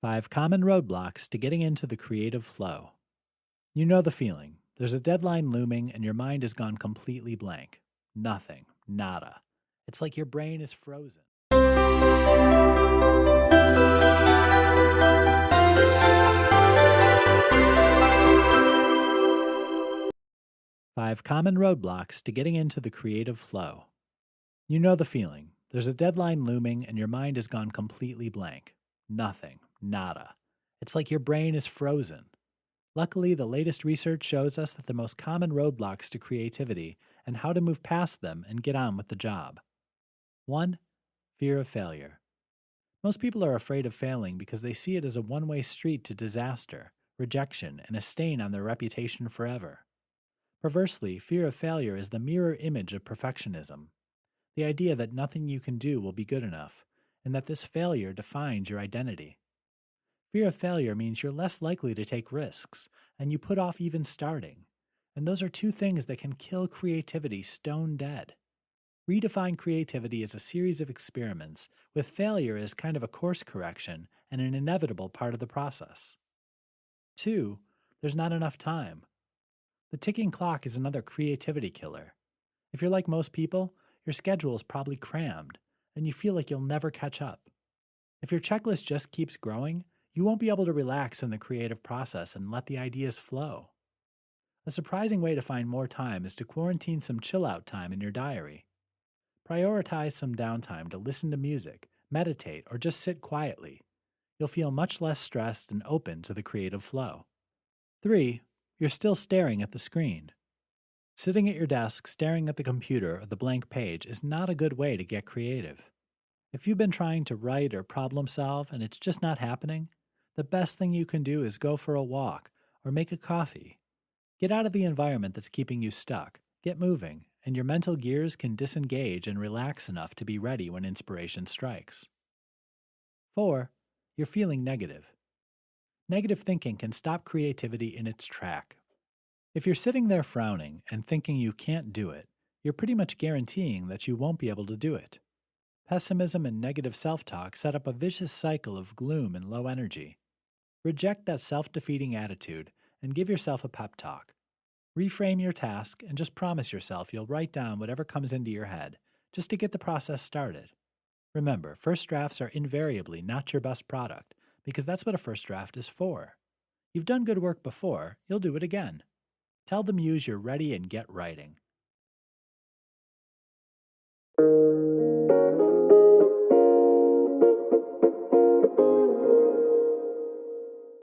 5 common roadblocks to getting into the creative flow. You know the feeling. There's a deadline looming and your mind has gone completely blank. Nothing. Nada. It's like your brain is frozen. 5 common roadblocks to getting into the creative flow. You know the feeling. There's a deadline looming and your mind has gone completely blank. Nothing. Nada. It's like your brain is frozen. Luckily, the latest research shows us that the most common roadblocks to creativity and how to move past them and get on with the job. 1. Fear of failure. Most people are afraid of failing because they see it as a one-way street to disaster, rejection, and a stain on their reputation forever. Perversely, fear of failure is the mirror image of perfectionism. The idea that nothing you can do will be good enough, and that this failure defines your identity. Fear of failure means you're less likely to take risks, and you put off even starting. And those are two things that can kill creativity stone dead. Redefine creativity as a series of experiments, with failure as kind of a course correction and an inevitable part of the process. 2. There's not enough time. The ticking clock is another creativity killer. If you're like most people, your schedule is probably crammed, and you feel like you'll never catch up. If your checklist just keeps growing, you won't be able to relax in the creative process and let the ideas flow. A surprising way to find more time is to quarantine some chill out time in your diary. Prioritize some downtime to listen to music, meditate, or just sit quietly. You'll feel much less stressed and open to the creative flow. 3. You're still staring at the screen. Sitting at your desk staring at the computer or the blank page is not a good way to get creative. If you've been trying to write or problem solve and it's just not happening, the best thing you can do is go for a walk or make a coffee. Get out of the environment that's keeping you stuck, get moving, and your mental gears can disengage and relax enough to be ready when inspiration strikes. 4. You're feeling negative. Negative thinking can stop creativity in its track. If you're sitting there frowning and thinking you can't do it, you're pretty much guaranteeing that you won't be able to do it. Pessimism and negative self-talk set up a vicious cycle of gloom and low energy. Reject that self-defeating attitude and give yourself a pep talk. Reframe your task and just promise yourself you'll write down whatever comes into your head, just to get the process started. Remember, first drafts are invariably not your best product, because that's what a first draft is for. You've done good work before, you'll do it again. Tell the muse you're ready and get writing.